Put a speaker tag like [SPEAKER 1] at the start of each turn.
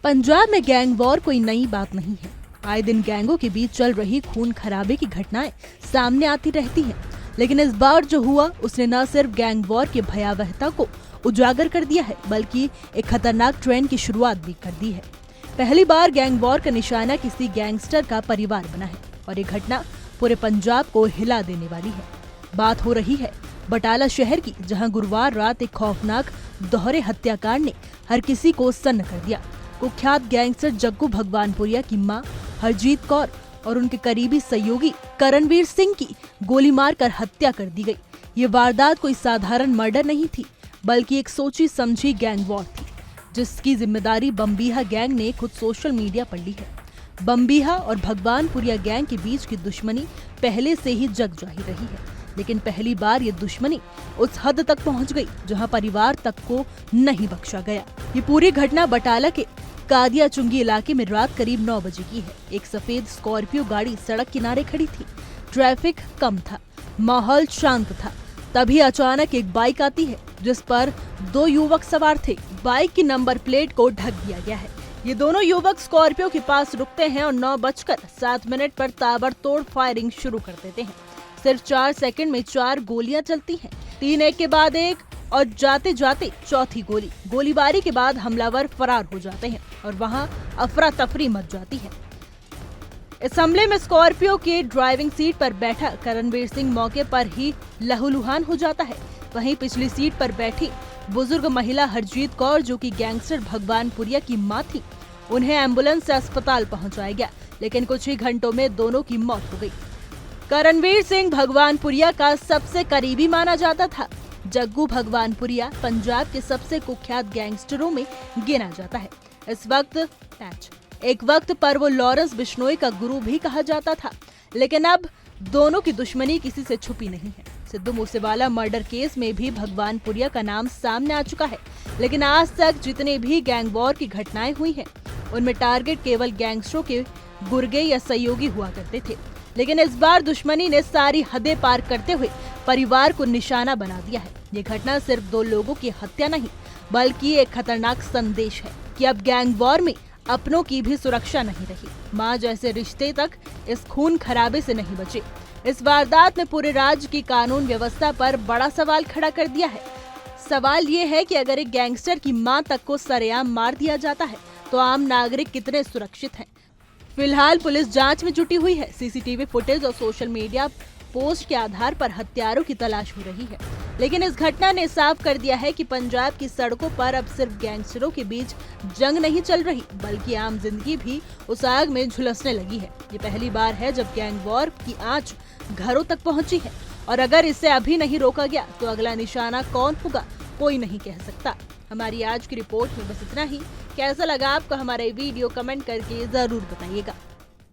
[SPEAKER 1] पंजाब में gang war कोई नई बात नहीं है। आए दिन गैंगों के बीच चल रही खून खराबे की घटनाएं सामने आती रहती हैं। लेकिन इस बार जो हुआ उसने न सिर्फ गैंग वॉर की भयावहता को उजागर कर दिया है, बल्कि एक खतरनाक ट्रेंड की शुरुआत भी कर दी है। पहली बार गैंग वॉर का निशाना किसी गैंगस्टर का परिवार बना है और ये घटना पूरे पंजाब को हिला देने वाली है। बात हो रही है बटाला शहर की, जहां गुरुवार रात एक खौफनाक दोहरे हत्याकांड ने हर किसी को सन्न कर दिया। कुख्यात गैंगस्टर जग्गू भगवानपुरिया की मां हरजीत कौर और उनके करीबी सहयोगी करणवीर सिंह की गोली मारकर हत्या कर दी गई। ये वारदात कोई साधारण मर्डर नहीं थी, बल्कि एक सोची समझी गैंग वॉर थी, जिसकी जिम्मेदारी बम्बीहा गैंग ने खुद सोशल मीडिया पर ली है। बम्बीहा और भगवानपुरिया गैंग के बीच की दुश्मनी पहले से ही जग जाहिर रही है, लेकिन पहली बार ये दुश्मनी उस हद तक पहुंच गई जहां परिवार तक को नहीं बख्शा गया। ये पूरी घटना बटाला के कादिया चुंगी इलाके में रात करीब 9 बजे की है। एक सफेद स्कॉर्पियो गाड़ी सड़क किनारे खड़ी थी। ट्रैफिक कम था, माहौल शांत था। तभी अचानक एक बाइक आती है जिस पर 2 युवक सवार थे। बाइक की नंबर प्लेट को ढक दिया गया है। ये दोनों युवक स्कॉर्पियो के पास रुकते हैं और 9:07 पर ताबड़तोड़ फायरिंग शुरू कर देते हैं। सिर्फ 4 सेकंड में 4 गोलियां चलती हैं, 3 एक के बाद एक, और जाते जाते चौथी गोली। गोलीबारी के बाद हमलावर फरार हो जाते हैं और वहां अफरा तफरी मच जाती है। इस हमले में स्कॉर्पियो के ड्राइविंग सीट पर बैठा करणवीर सिंह मौके पर ही लहूलुहान हो जाता है। वहीं पिछली सीट पर बैठी बुजुर्ग महिला हरजीत कौर, जो कि गैंगस्टर भगवानपुरिया की मां थी, उन्हें एम्बुलेंस से अस्पताल पहुंचाया गया, लेकिन कुछ ही घंटों में दोनों की मौत हो गई। करणवीर सिंह भगवानपुरिया का सबसे करीबी माना जाता था। जग्गू भगवानपुरिया पंजाब के सबसे कुख्यात गैंगस्टरों में गिना जाता है। एक वक्त पर वो लॉरेंस बिश्नोई का गुरु भी कहा जाता था, लेकिन अब दोनों की दुश्मनी किसी से छुपी नहीं है। सिद्धू मूसेवाला मर्डर केस में भी भगवानपुरिया का नाम सामने आ चुका है, लेकिन आज तक जितने भी गैंग वॉर की घटनाएं हुई हैं, उनमें टारगेट केवल गैंगस्टरों के गुर्गे या सहयोगी हुआ करते थे। लेकिन इस बार दुश्मनी ने सारी हदें पार करते हुए परिवार को निशाना बना दिया है। ये घटना सिर्फ 2 लोगों की हत्या नहीं, बल्कि एक खतरनाक संदेश है कि अब गैंग वॉर में अपनों की भी सुरक्षा नहीं रही। मां जैसे रिश्ते तक इस खून खराबे से नहीं बचे। इस वारदात ने पूरे राज्य की कानून व्यवस्था पर बड़ा सवाल खड़ा कर दिया है। सवाल ये है कि अगर एक गैंगस्टर की मां तक को सरेआम मार दिया जाता है, तो आम नागरिक कितने सुरक्षित हैं? फिलहाल पुलिस जांच में जुटी हुई है। सीसीटीवी फुटेज और सोशल मीडिया पोस्ट के आधार पर हत्यारों की तलाश हो रही है। लेकिन इस घटना ने साफ कर दिया है कि पंजाब की सड़कों पर अब सिर्फ गैंगस्टरों के बीच जंग नहीं चल रही, बल्कि आम जिंदगी भी उस आग में झुलसने लगी है। ये पहली बार है जब गैंग वॉर की आंच घरों तक पहुंची है, और अगर इसे अभी नहीं रोका गया तो अगला निशाना कौन होगा, कोई नहीं कह सकता। हमारी आज की रिपोर्ट में बस इतना ही। कैसा लगा आपको हमारा वीडियो, कमेंट करके जरूर बताइएगा।